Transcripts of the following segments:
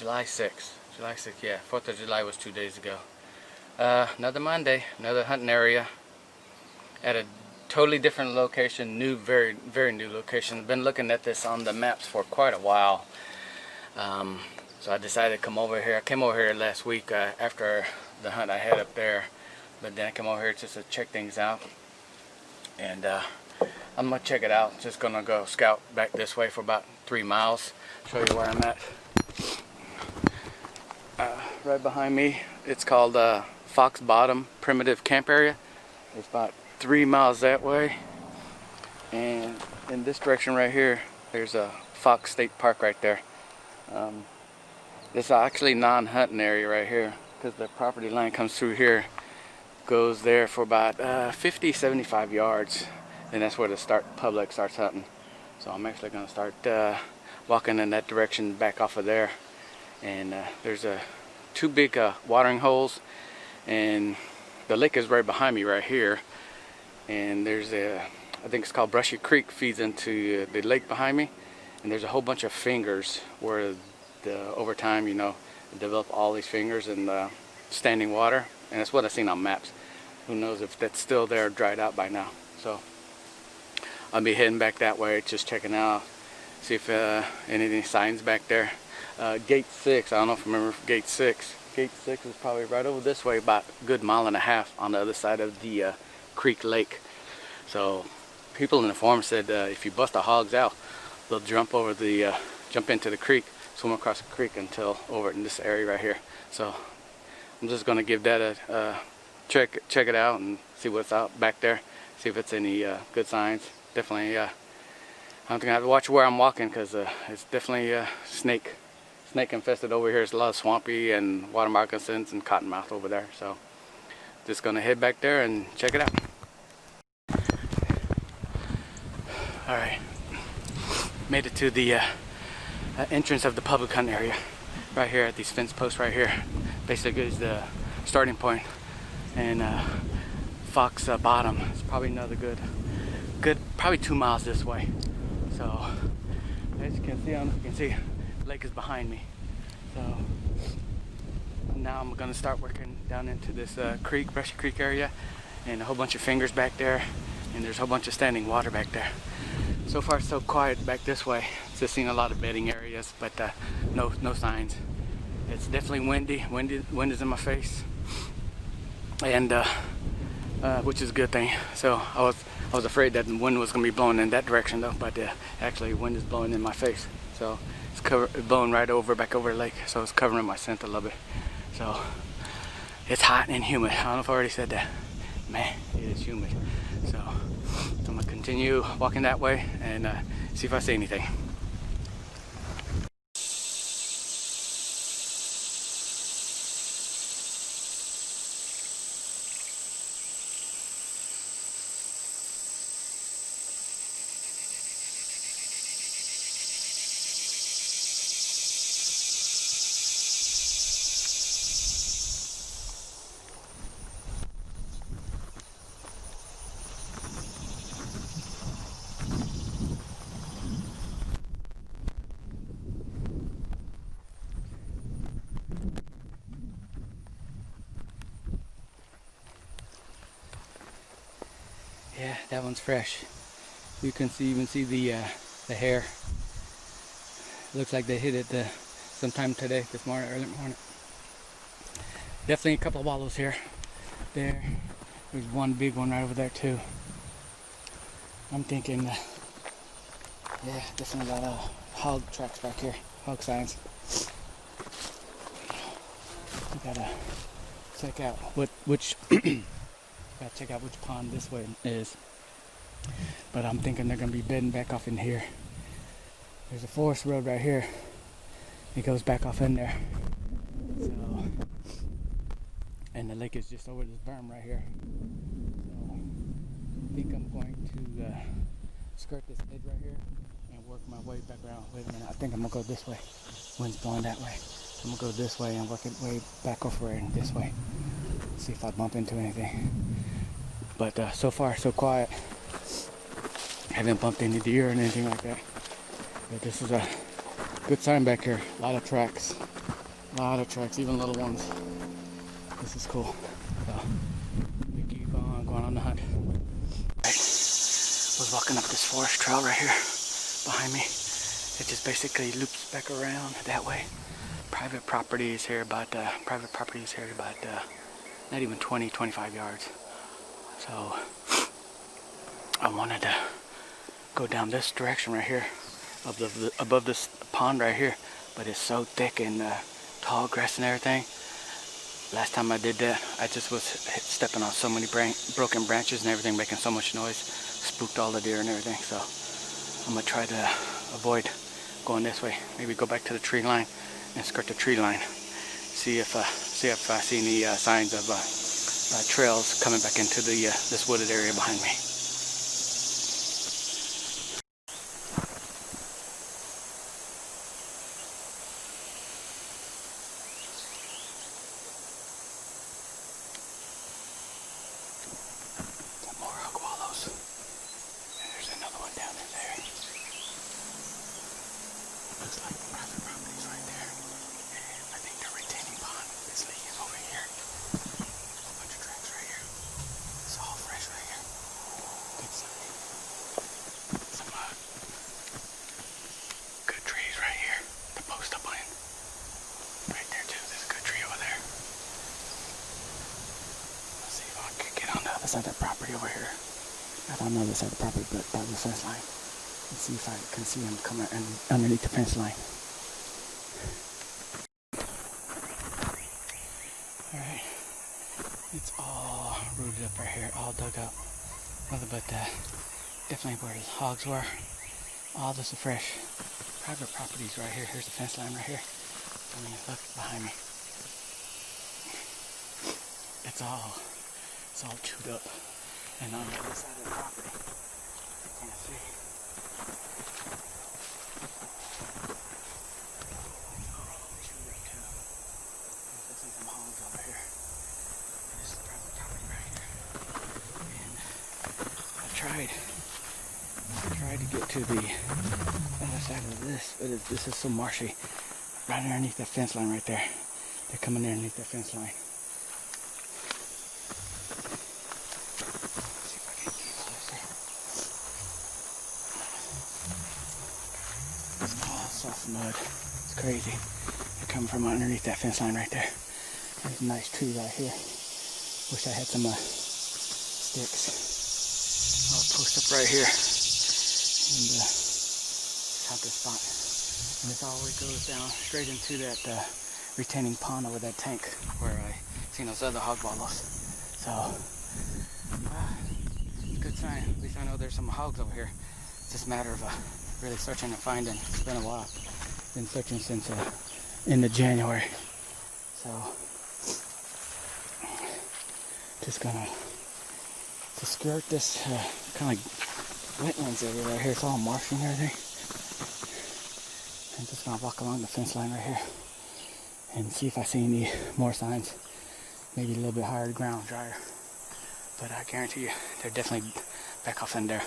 July 6th. July 6th, yeah. 4th of July was 2 days ago. Another Monday, another hunting area at a totally different location, new, very, very new location. I've been looking at this on the maps for quite a while. So I decided to come over here. I came over here last week after the hunt I had up there, but then I came over here just to check things out. And I'm gonna check it out. Just gonna go scout back this way for about 3 miles. Show you where I'm at. Right behind me, it's called Fox Bottom Primitive Camp Area. It's about 3 miles that way, and in this direction right here, there's a Fox State Park right there. It's actually non-hunting area right here because the property line comes through here, goes there for about 50-75 yards, and that's where the public starts hunting. So I'm actually going to start walking in that direction back off of there. And there's two big watering holes, and the lake is right behind me right here. And there's I think it's called Brushy Creek, feeds into the lake behind me. And there's a whole bunch of fingers where over time, you know, develop all these fingers in the standing water. And that's what I've seen on maps. Who knows if that's still there, dried out by now. So I'll be heading back that way, just checking out, see if any signs back there. Gate 6, I don't know if you remember Gate 6. Gate 6 is probably right over this way, about a good 1.5 miles on the other side of the Creek Lake. So people in the forum said if you bust the hogs out, they'll jump into the creek, swim across the creek until over in this area right here. So I'm just gonna give that a check it out and see what's out back there, see if it's any good signs. Definitely I don't think I have to watch where I'm walking, because it's definitely snake infested over here. There's a lot of swampy and water moccasins and cottonmouth over there. So just gonna head back there and check it out. Alright, made it to the entrance of the public hunting area right here at these fence posts right here. Basically is the starting point. And Fox Bottom is probably another good probably 2 miles this way. So as you can see, I don't know if you can see, the lake is behind me. So now I'm gonna start working down into this creek, Brushy Creek area, and a whole bunch of fingers back there, and there's a whole bunch of standing water back there. So far so quiet back this way. Just seen a lot of bedding areas, but no signs. It's definitely windy. Wind is in my face, and which is a good thing. So I was afraid that the wind was gonna be blowing in that direction though, but actually wind is blowing in my face. So it's blowing right back over the lake, so it's covering my scent a little bit. So it's hot and humid. I don't know if I already said that. Man, it is humid. So I'm gonna continue walking that way and see if I see anything. Yeah, that one's fresh. You can even see the hair. Looks like they hit it sometime today, this morning, early morning. Definitely a couple of wallows here. There's one big one right over there too. I'm thinking, yeah, definitely a lot of hog tracks back here, hog signs. We gotta check out which pond this way is. But I'm thinking they're gonna be bedding back off in here. There's a forest road right here. It goes back off in there. So, and the lake is just over this berm right here. So I think I'm going to skirt this edge right here and work my way back around. Wait a minute, I think I'm gonna go this way. Wind's blowing that way. I'm gonna go this way and work it way back over and this way. See if I bump into anything. But so far so quiet. Haven't bumped any deer or anything like that. But this is a good sign back here. A lot of tracks. A lot of tracks, even little ones. This is cool. So we keep on going on the hunt. I was walking up this forest trail right here behind me. It just basically loops back around that way. Private property is here about not even 20-25 yards. So I wanted to go down this direction right here, above this pond right here, but it's so thick and tall grass and everything. Last time I did that, I just was stepping on so many broken branches and everything, making so much noise, spooked all the deer and everything. So I'm gonna try to avoid going this way. Maybe go back to the tree line and skirt the tree line. See if I see any signs of trails coming back into the this wooded area behind me. More hog wallows. And there's another one down in there. Looks like private properties right there. And I think the retaining pond is leaking over here. A bunch of tracks right here. It's all fresh right here. Good sign. Some good trees right here to post up on. Right there too. There's a good tree over there. Let's see if I can get on the other side of the property over here. Not on the other side of the property, but by the fence line. And see if I can see him coming underneath the fence line. Alright. It's all rooted up right here, all dug up. Nothing but definitely where the hogs were. All this is fresh. Private properties right here. Here's the fence line right here. I mean, look behind me. It's all chewed up. And on the other side of the property, you can't see. It's all chewed up too. I see some hogs over here. This is private property right here. And I tried to get to the other side of this, but this is so marshy. Right underneath that fence line right there. They're coming underneath that fence line. Soft mud. It's crazy. They're coming from underneath that fence line right there. There's a nice tree right here. Wish I had some sticks. I'll post up right here and hunt this spot. And this always goes down straight into that retaining pond over that tank where I seen those other hog wallows. So good sign. At least I know there's some hogs over here. It's just a matter of really searching and finding. It's been a while. Been searching since end of January. So just gonna skirt this kind of like wetlands area right here. It's all marshy and everything. I'm just gonna walk along the fence line right here and see if I see any more signs. Maybe a little bit higher ground, drier. But I guarantee you, they're definitely back off in there.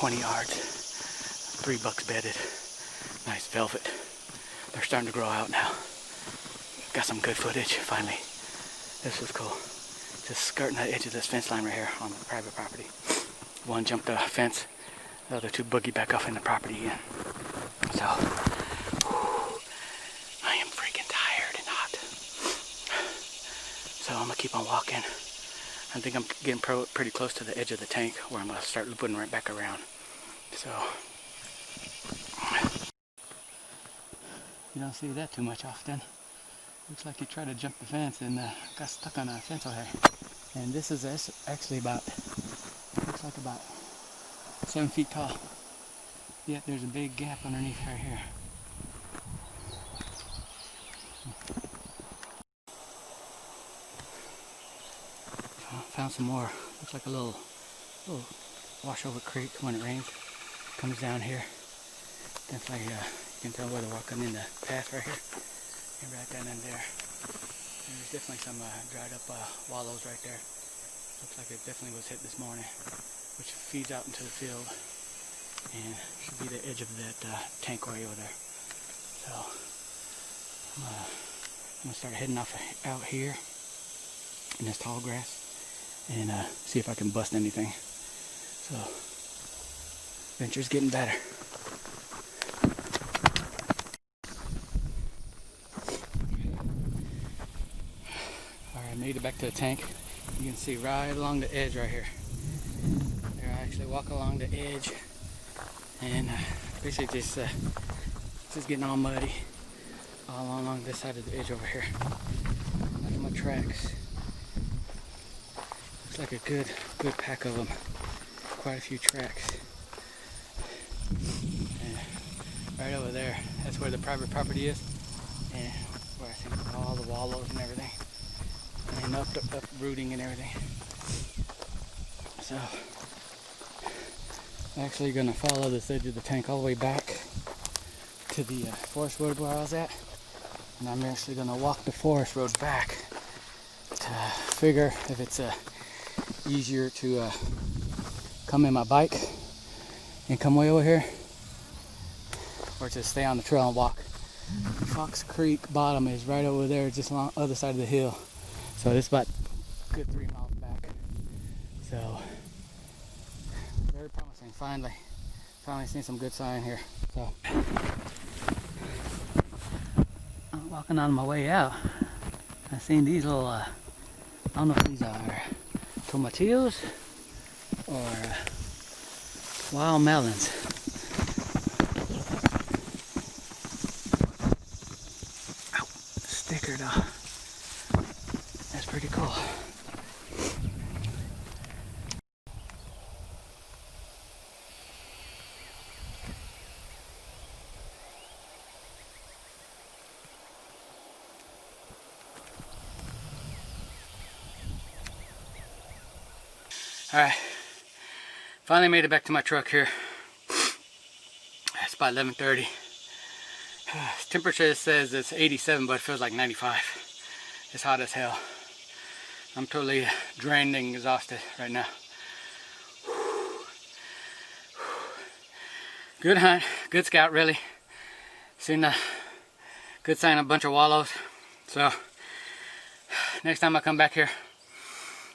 20 yards. 3 bucks bedded. Nice velvet. They're starting to grow out now. Got some good footage finally. This was cool. Just skirting the edge of this fence line right here on the private property. One jumped the fence, the other 2 boogie back off in the property again. So, I am freaking tired and hot. So I'm gonna keep on walking. I think I'm getting pretty close to the edge of the tank where I'm gonna start looping right back around. So, you don't see that too much often. Looks like he tried to jump the fence and got stuck on a fence over here. And this is actually about, looks like about 7 feet tall. Yet there's a big gap underneath right here. Found some more. Looks like a little washover creek when it rains. Comes down here. Definitely, you can tell where they're walking in the path right here. And right down in there. And there's definitely some dried up wallows right there. Looks like it definitely was hit this morning, which feeds out into the field and should be the edge of that tank way over there. So I'm gonna start heading off out here in this tall grass and see if I can bust anything. So adventure's getting better. Alright, made it back to the tank. You can see right along the edge right here. There, I actually walk along the edge and basically just getting all muddy all along this side of the edge over here. Look at my tracks. Looks like a good pack of them. Quite a few tracks. And right over there, that's where the private property is, and where I think all the wallows and everything, and uprooting and everything. So I'm actually gonna follow this edge of the tank all the way back to the forest road where I was at, and I'm actually gonna walk the forest road back to figure if it's easier to come in my bike and come way over here, or to stay on the trail and walk. Fox Creek bottom is right over there, just along the other side of the hill. So it's about a good 3 miles back. So very promising. Finally seen some good sign here. So I'm walking on my way out. I seen these little I don't know if these are tomatillos or wild melons. Ow, stickered off. That's pretty cool. Alright, finally made it back to my truck here. It's about 11:30. Temperature says it's 87, but it feels like 95. It's hot as hell. I'm totally drained and exhausted right now. Good hunt, good scout really. Seen a good sign of a bunch of wallows. So next time I come back here,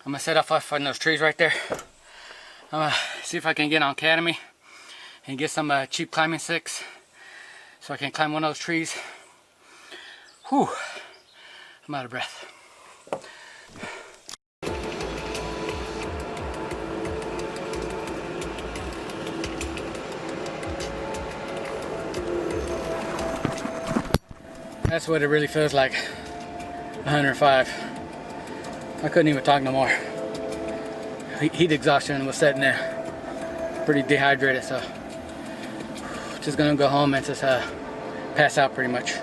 I'm gonna set off on those trees right there. I'm gonna see if I can get on Academy and get some cheap climbing sticks so I can climb one of those trees. Whew, I'm out of breath. That's what it really feels like, 105. I couldn't even talk no more. Heat exhaustion was setting there. Pretty dehydrated, so just gonna go home and just pass out pretty much.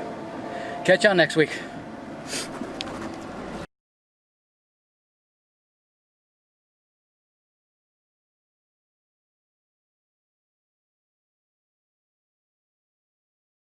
Catch y'all next week.